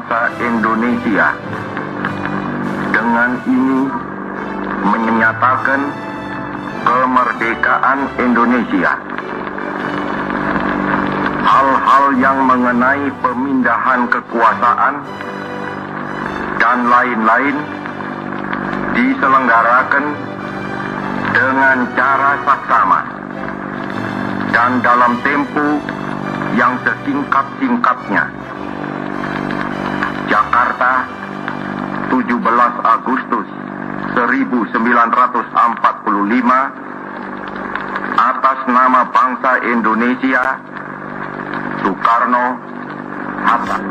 bangsa Indonesia. Dengan ini menyatakan kemerdekaan Indonesia. Hal-hal yang mengenai pemindahan kekuasaan dan lain-lain diselenggarakan dengan cara saksama dan dalam tempo yang sesingkat-singkatnya. Jakarta, 17 Agustus 1945, atas nama bangsa Indonesia, Soekarno-Hatta.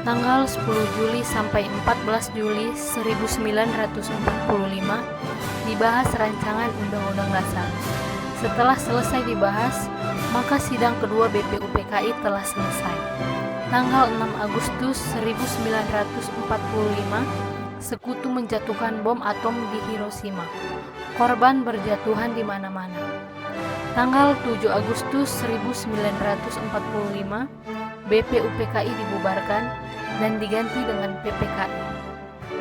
Tanggal 10 Juli sampai 14 Juli 1945 dibahas rancangan Undang-Undang Dasar. Setelah selesai dibahas, maka sidang kedua BPUPKI telah selesai. Tanggal 6 Agustus 1945, sekutu menjatuhkan bom atom di Hiroshima. Korban berjatuhan di mana-mana. Tanggal 7 Agustus 1945, BPUPKI dibubarkan dan diganti dengan PPKI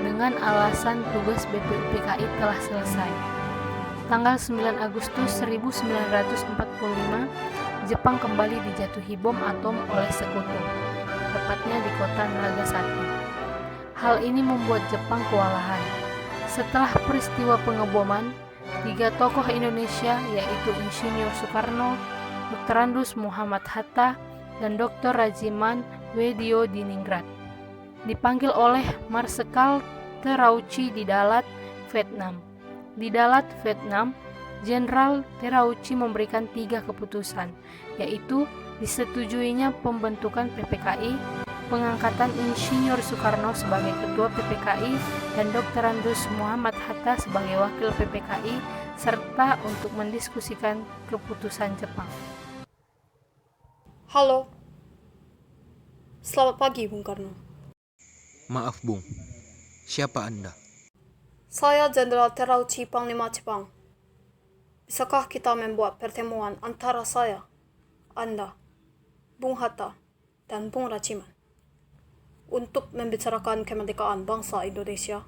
dengan alasan tugas BPUPKI telah selesai. Tanggal 9 Agustus 1945, Jepang kembali dijatuhi bom atom oleh sekutu, tepatnya di kota Nagasaki. Hal ini membuat Jepang kewalahan. Setelah peristiwa pengeboman, 3 tokoh Indonesia yaitu Insinyur Soekarno, Dr. Andus Muhammad Hatta, dan Dr. Rajiman Weddiodiningrat dipanggil oleh Marsekal Terauchi di Dalat, Vietnam. Di Dalat, Vietnam, Jenderal Terauchi memberikan 3 keputusan, yaitu disetujuinya pembentukan PPKI, pengangkatan Insinyur Soekarno sebagai ketua PPKI dan Dr. Andus Muhammad Hatta sebagai wakil PPKI, serta untuk mendiskusikan keputusan Jepang. Halo. Selamat pagi, Bung Karno. Maaf, Bung. Siapa Anda? Saya Jenderal Terauchi, Panglima Jepang. Bisakah kita membuat pertemuan antara saya, Anda, Bung Hatta, dan Bung Rajiman untuk membicarakan kemerdekaan bangsa Indonesia?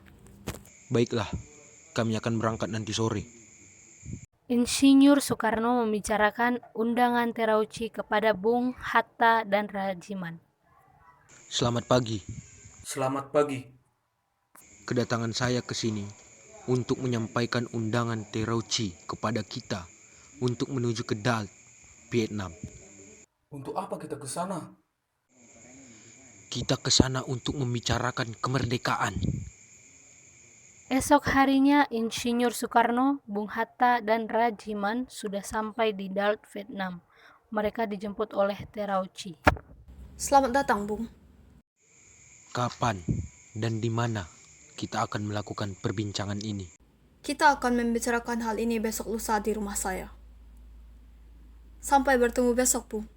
Baiklah, kami akan berangkat nanti sore. Insinyur Soekarno membicarakan undangan Terauchi kepada Bung Hatta dan Rajiman. Selamat pagi. Selamat pagi. Kedatangan saya ke sini untuk menyampaikan undangan Terauchi kepada kita untuk menuju ke Dalat, Vietnam. Untuk apa kita ke sana? Kita ke sana untuk membicarakan kemerdekaan. Esok harinya, Insinyur Soekarno, Bung Hatta, dan Rajiman sudah sampai di Dalat, Vietnam. Mereka dijemput oleh Terauchi. Selamat datang, Bung. Kapan dan di mana kita akan melakukan perbincangan ini? Kita akan membicarakan hal ini besok lusa di rumah saya. Sampai bertemu besok, Bung.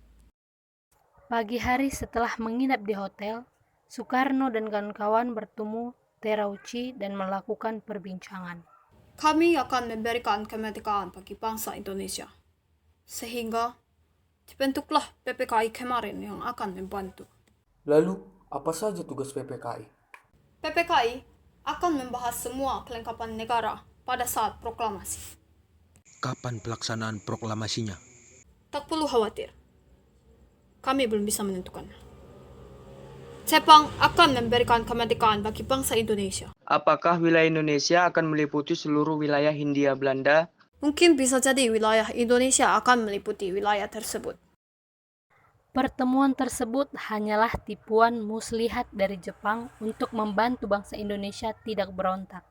Pagi hari setelah menginap di hotel, Soekarno dan kawan-kawan bertemu Terauchi dan melakukan perbincangan. Kami akan memberikan kemerdekaan bagi bangsa Indonesia, sehingga dibentuklah PPKI kemarin yang akan membantu. Lalu, apa saja tugas PPKI? PPKI akan membahas semua kelengkapan negara pada saat proklamasi. Kapan pelaksanaan proklamasinya? Tak perlu khawatir. Kami belum bisa menentukan. Jepang akan memberikan kemerdekaan bagi bangsa Indonesia. Apakah wilayah Indonesia akan meliputi seluruh wilayah Hindia Belanda? Mungkin bisa jadi wilayah Indonesia akan meliputi wilayah tersebut. Pertemuan tersebut hanyalah tipuan muslihat dari Jepang untuk membantu bangsa Indonesia tidak berontak.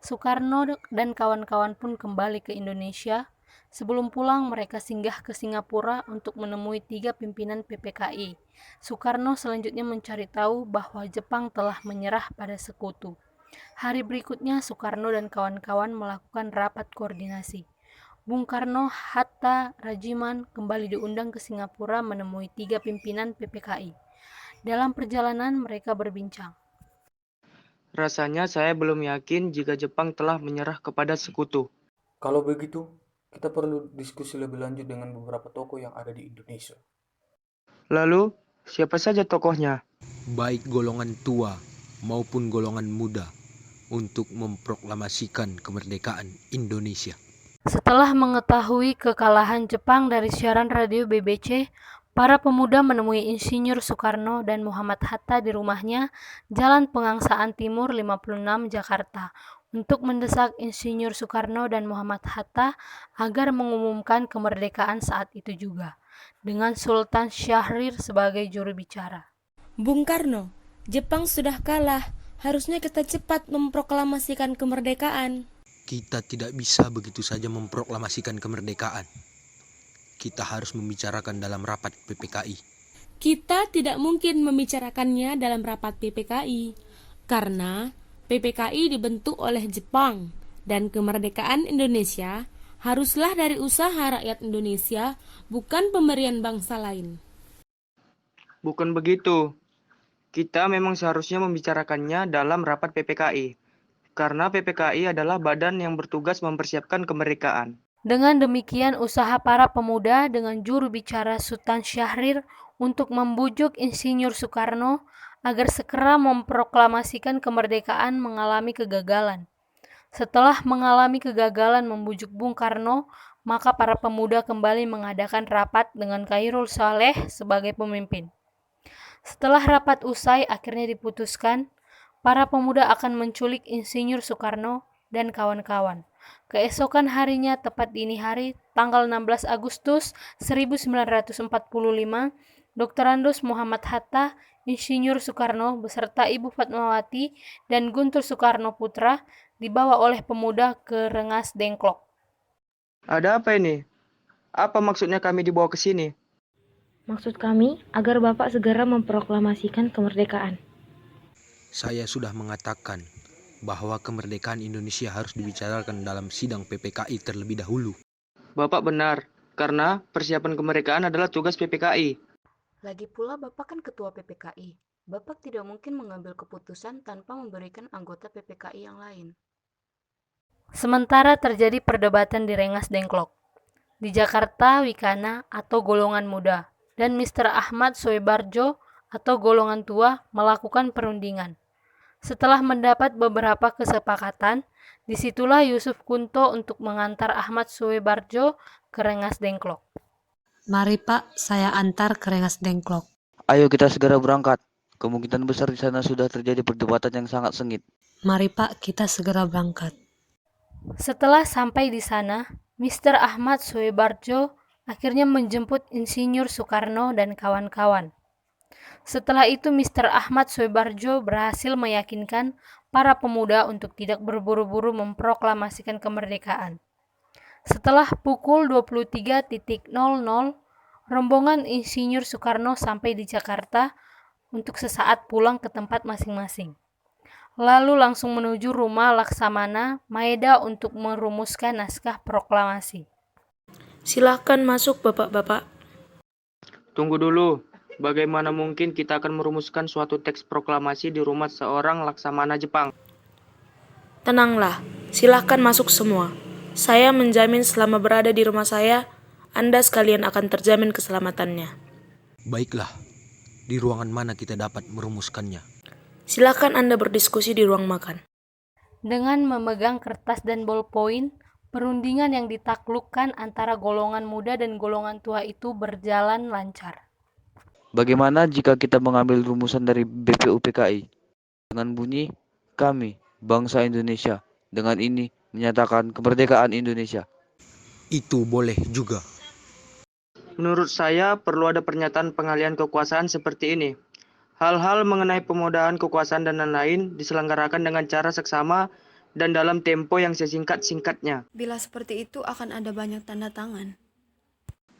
Soekarno dan kawan-kawan pun kembali ke Indonesia. Sebelum pulang, mereka singgah ke Singapura untuk menemui 3 pimpinan PPKI. Soekarno selanjutnya mencari tahu bahwa Jepang telah menyerah pada Sekutu. Hari berikutnya, Soekarno dan kawan-kawan melakukan rapat koordinasi. Bung Karno, Hatta, Rajiman kembali diundang ke Singapura menemui 3 pimpinan PPKI. Dalam perjalanan, mereka berbincang. Rasanya saya belum yakin jika Jepang telah menyerah kepada Sekutu. Kalau begitu, kita perlu diskusi lebih lanjut dengan beberapa tokoh yang ada di Indonesia. Lalu, siapa saja tokohnya? Baik golongan tua maupun golongan muda untuk memproklamasikan kemerdekaan Indonesia. Setelah mengetahui kekalahan Jepang dari siaran radio BBC, para pemuda menemui Insinyur Soekarno dan Muhammad Hatta di rumahnya, Jalan Pengangsaan Timur 56, Jakarta, untuk mendesak Insinyur Soekarno dan Muhammad Hatta agar mengumumkan kemerdekaan saat itu juga, dengan Sultan Syahrir sebagai juru bicara. Bung Karno, Jepang sudah kalah. Harusnya kita cepat memproklamasikan kemerdekaan. Kita tidak bisa begitu saja memproklamasikan kemerdekaan. Kita harus membicarakan dalam rapat PPKI. Kita tidak mungkin membicarakannya dalam rapat PPKI, karena PPKI dibentuk oleh Jepang, dan kemerdekaan Indonesia haruslah dari usaha rakyat Indonesia, bukan pemberian bangsa lain. Bukan begitu. Kita memang seharusnya membicarakannya dalam rapat PPKI, karena PPKI adalah badan yang bertugas mempersiapkan kemerdekaan. Dengan demikian, usaha para pemuda dengan juru bicara Sultan Syahrir untuk membujuk Insinyur Soekarno agar segera memproklamasikan kemerdekaan mengalami kegagalan. Setelah mengalami kegagalan membujuk Bung Karno, maka para pemuda kembali mengadakan rapat dengan Khairul Saleh sebagai pemimpin. Setelah rapat usai, akhirnya diputuskan para pemuda akan menculik Insinyur Soekarno dan kawan-kawan. Keesokan harinya, tepat dini hari, tanggal 16 Agustus 1945, Dr. Andos Muhammad Hatta, Insinyur Soekarno beserta Ibu Fatmawati dan Guntur Soekarno Putra dibawa oleh pemuda ke Rengas Dengklok. Ada apa ini? Apa maksudnya kami dibawa ke sini? Maksud kami agar Bapak segera memproklamasikan kemerdekaan. Saya sudah mengatakan bahwa kemerdekaan Indonesia harus dibicarakan dalam sidang PPKI terlebih dahulu. Bapak benar, karena persiapan kemerdekaan adalah tugas PPKI. Lagi pula Bapak kan ketua PPKI. Bapak tidak mungkin mengambil keputusan tanpa memberikan anggota PPKI yang lain. Sementara terjadi perdebatan di Rengas Dengklok. Di Jakarta, Wikana atau golongan muda dan Mr. Ahmad Soebarjo atau golongan tua melakukan perundingan. Setelah mendapat beberapa kesepakatan, disitulah Yusuf Kunto untuk mengantar Ahmad Soebarjo ke Rengas Dengklok. Mari Pak, saya antar ke Rengas Dengklok. Ayo kita segera berangkat. Kemungkinan besar di sana sudah terjadi perdebatan yang sangat sengit. Mari Pak, kita segera berangkat. Setelah sampai di sana, Mr. Ahmad Soebarjo akhirnya menjemput Insinyur Soekarno dan kawan-kawan. Setelah itu Mr. Ahmad Soebarjo berhasil meyakinkan para pemuda untuk tidak berburu-buru memproklamasikan kemerdekaan. Setelah pukul 23.00, rombongan Insinyur Soekarno sampai di Jakarta untuk sesaat pulang ke tempat masing-masing. Lalu langsung menuju rumah Laksamana Maeda untuk merumuskan naskah proklamasi. Silahkan masuk Bapak-bapak. Tunggu dulu. Bagaimana mungkin kita akan merumuskan suatu teks proklamasi di rumah seorang laksamana Jepang? Tenanglah, silahkan masuk semua. Saya menjamin selama berada di rumah saya, Anda sekalian akan terjamin keselamatannya. Baiklah, di ruangan mana kita dapat merumuskannya? Silahkan Anda berdiskusi di ruang makan. Dengan memegang kertas dan ballpoint, perundingan yang ditaklukkan antara golongan muda dan golongan tua itu berjalan lancar. Bagaimana jika kita mengambil rumusan dari BPUPKI? Dengan bunyi, kami, bangsa Indonesia, dengan ini menyatakan kemerdekaan Indonesia. Itu boleh juga. Menurut saya, perlu ada pernyataan pengalihan kekuasaan seperti ini. Hal-hal mengenai pemodaan kekuasaan dan lain-lain diselenggarakan dengan cara seksama dan dalam tempo yang sesingkat-singkatnya. Bila seperti itu akan ada banyak tanda tangan.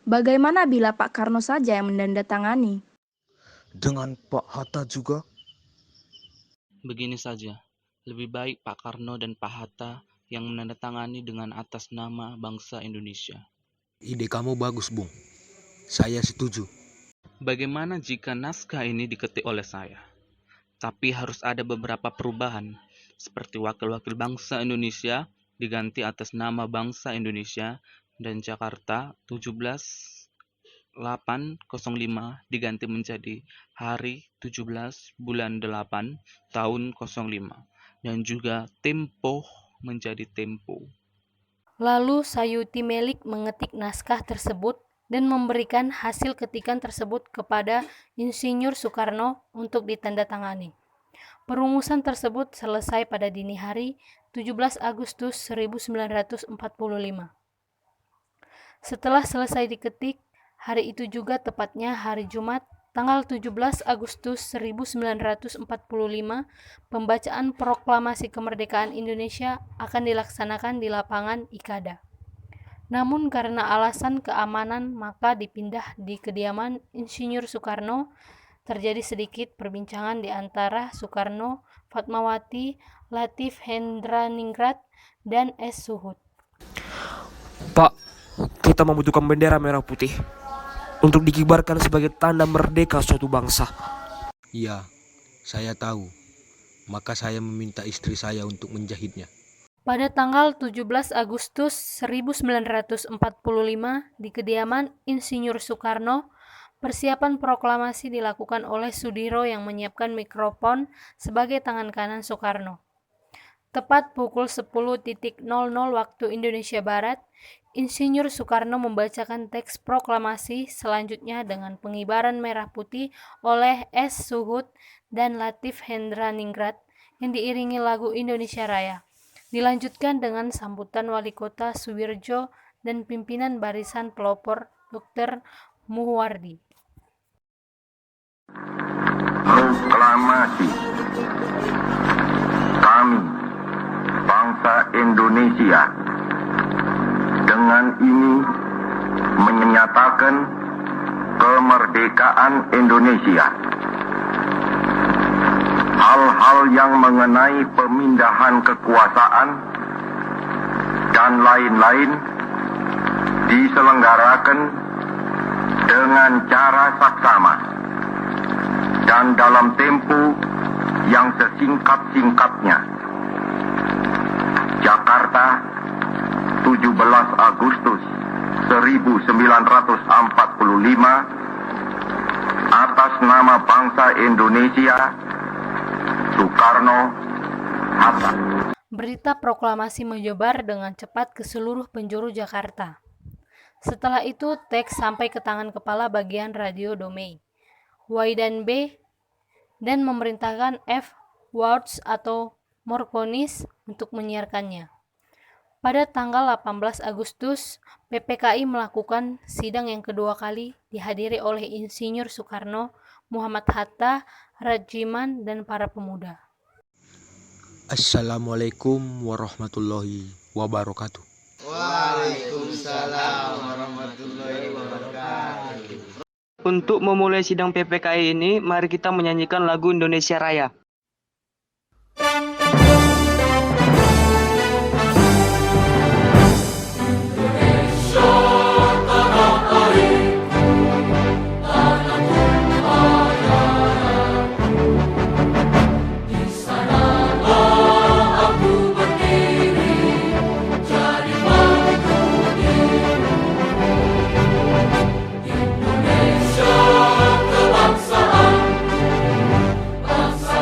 Bagaimana bila Pak Karno saja yang menandatangani? Dengan Pak Hatta juga? Begini saja, lebih baik Pak Karno dan Pak Hatta yang menandatangani dengan atas nama bangsa Indonesia. Ide kamu bagus, Bung. Saya setuju. Bagaimana jika naskah ini diketik oleh saya? Tapi harus ada beberapa perubahan, seperti wakil-wakil bangsa Indonesia diganti atas nama bangsa Indonesia dan Jakarta 17/8/05 diganti menjadi hari 17 bulan 8 tahun 05 dan juga tempo menjadi tempo. Lalu Sayuti Melik mengetik naskah tersebut dan memberikan hasil ketikan tersebut kepada Insinyur Soekarno untuk ditandatangani. Perumusan tersebut selesai pada dini hari 17 Agustus 1945. Setelah selesai diketik, hari itu juga tepatnya hari Jumat, tanggal 17 Agustus 1945, pembacaan proklamasi kemerdekaan Indonesia akan dilaksanakan di lapangan Ikada. Namun karena alasan keamanan maka dipindah di kediaman Insinyur Soekarno. Terjadi sedikit perbincangan di antara Soekarno, Fatmawati, Latif Hendraningrat, dan S. Suhut. Pak, kita membutuhkan bendera merah putih untuk dikibarkan sebagai tanda merdeka suatu bangsa. Iya, saya tahu. Maka saya meminta istri saya untuk menjahitnya. Pada tanggal 17 Agustus 1945 di kediaman Insinyur Soekarno, persiapan proklamasi dilakukan oleh Sudiro yang menyiapkan mikrofon sebagai tangan kanan Soekarno. Tepat pukul 10.00 waktu Indonesia Barat, Insinyur Soekarno membacakan teks proklamasi selanjutnya dengan pengibaran merah putih oleh S. Suhut dan Latif Hendraningrat yang diiringi lagu Indonesia Raya. Dilanjutkan dengan sambutan Wali Kota Suwirjo dan pimpinan barisan pelopor Dr. Muhwardi. Proklamasi. Kami, bangsa Indonesia, dengan ini menyatakan kemerdekaan Indonesia. Hal-hal yang mengenai pemindahan kekuasaan dan lain-lain diselenggarakan dengan cara saksama dan dalam tempo yang sesingkat-singkatnya. Jakarta, 17 Agustus 1945, atas nama bangsa Indonesia, Soekarno, Hatta. Berita proklamasi menyebar dengan cepat ke seluruh penjuru Jakarta. Setelah itu, teks sampai ke tangan kepala bagian radio Domei, Y dan B, dan memerintahkan F. Wards atau Morkonis untuk menyiarkannya. Pada tanggal 18 Agustus, PPKI melakukan sidang yang kedua kali dihadiri oleh Insinyur Soekarno, Muhammad Hatta, Rajiman, dan para pemuda. Assalamualaikum warahmatullahi wabarakatuh. Waalaikumsalam warahmatullahi wabarakatuh. Untuk memulai sidang PPKI ini, mari kita menyanyikan lagu Indonesia Raya. Indonesia kebangsaan, bangsa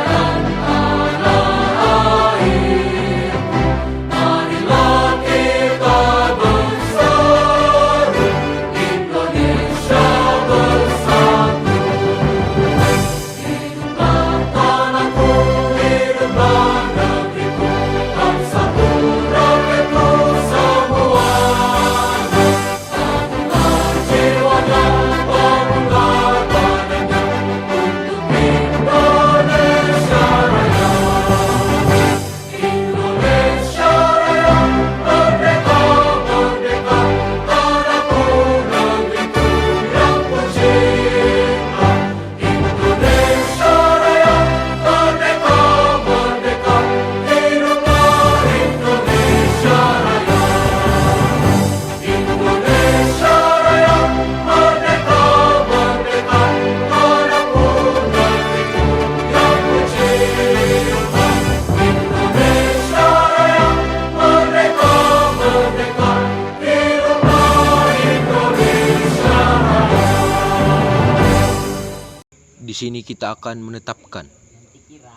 Di sini kita akan menetapkan,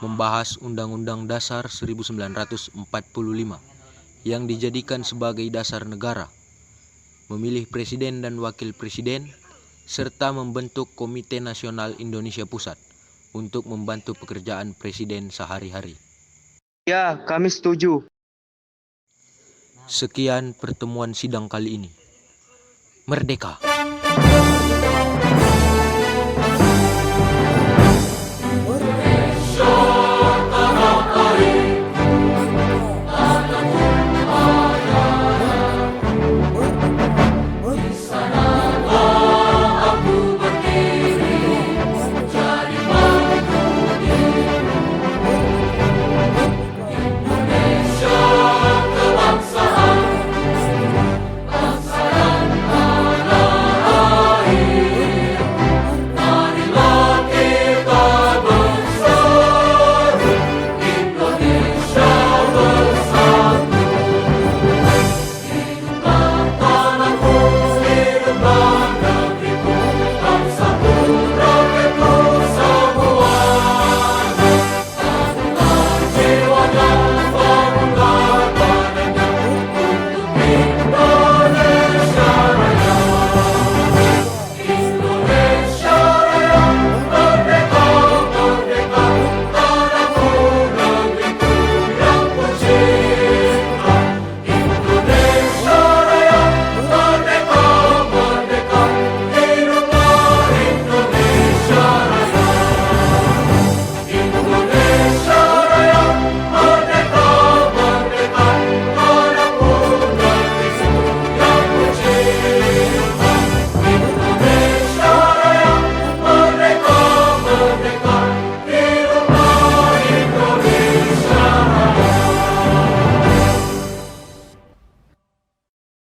membahas Undang-Undang Dasar 1945 yang dijadikan sebagai dasar negara, memilih presiden dan wakil presiden, serta membentuk Komite Nasional Indonesia Pusat untuk membantu pekerjaan presiden sehari-hari. Ya, kami setuju. Sekian pertemuan sidang kali ini. Merdeka!